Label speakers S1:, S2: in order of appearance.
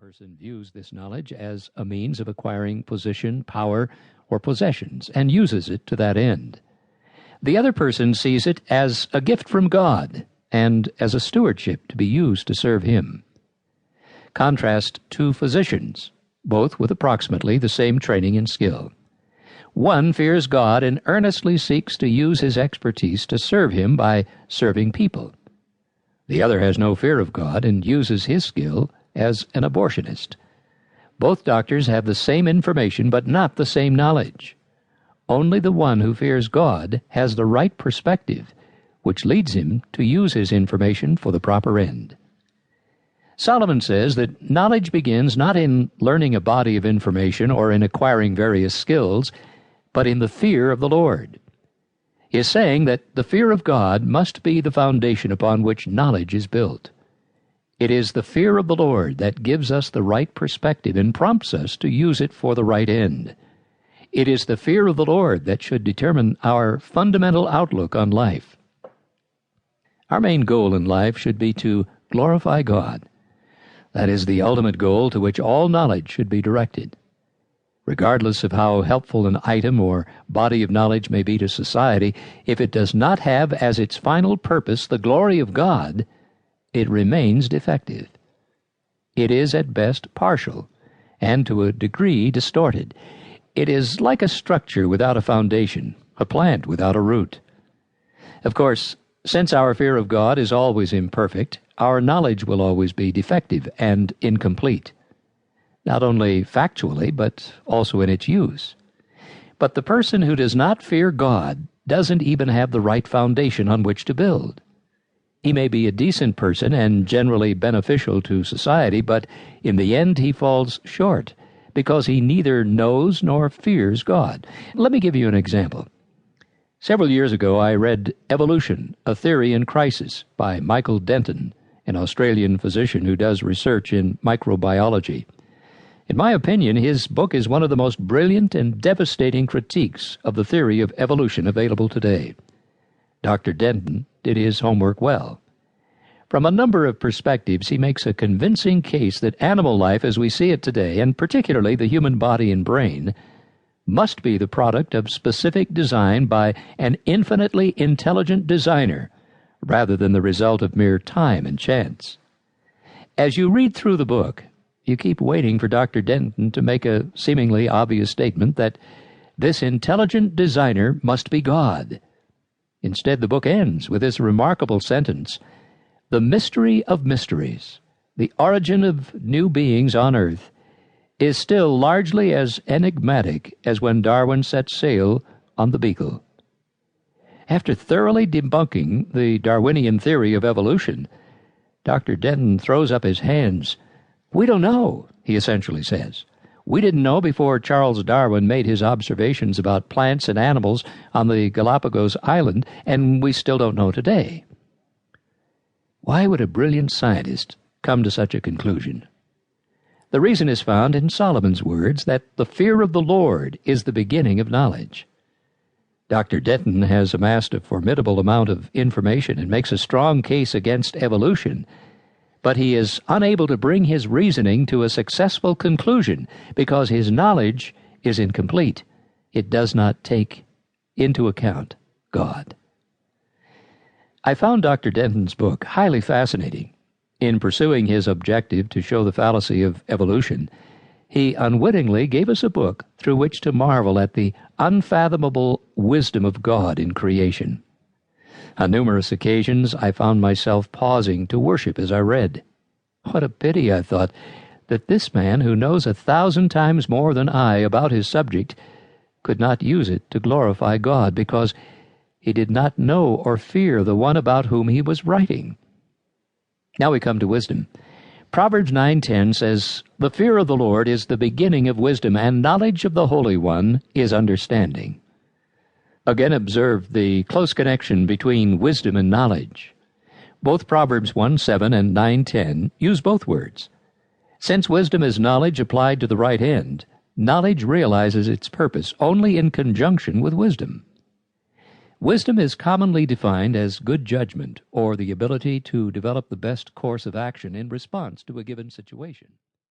S1: person views this knowledge as a means of acquiring position, power, or possessions, and uses it to that end. The other person sees it as a gift from God and as a stewardship to be used to serve Him. Contrast two physicians, both with approximately the same training and skill. One fears God and earnestly seeks to use his expertise to serve Him by serving people. The other has no fear of God and uses his skill as an abortionist. Both doctors have the same information but not the same knowledge. Only the one who fears God has the right perspective, which leads him to use his information for the proper end. Solomon says that knowledge begins not in learning a body of information or in acquiring various skills, but in the fear of the Lord. He is saying that the fear of God must be the foundation upon which knowledge is built. It is the fear of the Lord that gives us the right perspective and prompts us to use it for the right end. It is the fear of the Lord that should determine our fundamental outlook on life. Our main goal in life should be to glorify God. That is the ultimate goal to which all knowledge should be directed. Regardless of how helpful an item or body of knowledge may be to society, if it does not have as its final purpose the glory of God, it remains defective. It is at best partial, and to a degree distorted. It is like a structure without a foundation, a plant without a root. Of course, since our fear of God is always imperfect, our knowledge will always be defective and incomplete, not only factually, but also in its use. But the person who does not fear God doesn't even have the right foundation on which to build. He may be a decent person and generally beneficial to society, but in the end he falls short because he neither knows nor fears God. Let me give you an example. Several years ago I read Evolution, A Theory in Crisis by Michael Denton, an Australian physician who does research in microbiology. In my opinion, his book is one of the most brilliant and devastating critiques of the theory of evolution available today. Dr. Denton did his homework well. From a number of perspectives, he makes a convincing case that animal life as we see it today, and particularly the human body and brain, must be the product of specific design by an infinitely intelligent designer, rather than the result of mere time and chance. As you read through the book, you keep waiting for Dr. Denton to make a seemingly obvious statement that this intelligent designer must be God. Instead, the book ends with this remarkable sentence: "The mystery of mysteries, the origin of new beings on earth, is still largely as enigmatic as when Darwin set sail on the Beagle." After thoroughly debunking the Darwinian theory of evolution, Dr. Denton throws up his hands. "We don't know," he essentially says. "We didn't know before Charles Darwin made his observations about plants and animals on the Galapagos Island, and we still don't know today." Why would a brilliant scientist come to such a conclusion? The reason is found in Solomon's words that the fear of the Lord is the beginning of knowledge. Dr. Denton has amassed a formidable amount of information and makes a strong case against evolution, but he is unable to bring his reasoning to a successful conclusion because his knowledge is incomplete. It does not take into account God. I found Dr. Denton's book highly fascinating. In pursuing his objective to show the fallacy of evolution, he unwittingly gave us a book through which to marvel at the unfathomable wisdom of God in creation. On numerous occasions I found myself pausing to worship as I read. What a pity, I thought, that this man who knows 1,000 times more than I about his subject could not use it to glorify God because he did not know or fear the one about whom he was writing. Now we come to wisdom. Proverbs 9:10 says, "The fear of the Lord is the beginning of wisdom, and knowledge of the Holy One is understanding." Again, observe the close connection between wisdom and knowledge. Both Proverbs 1:7 and 9:10 use both words. Since wisdom is knowledge applied to the right end, knowledge realizes its purpose only in conjunction with wisdom. Wisdom is commonly defined as good judgment or the ability to develop the best course of action in response to a given situation.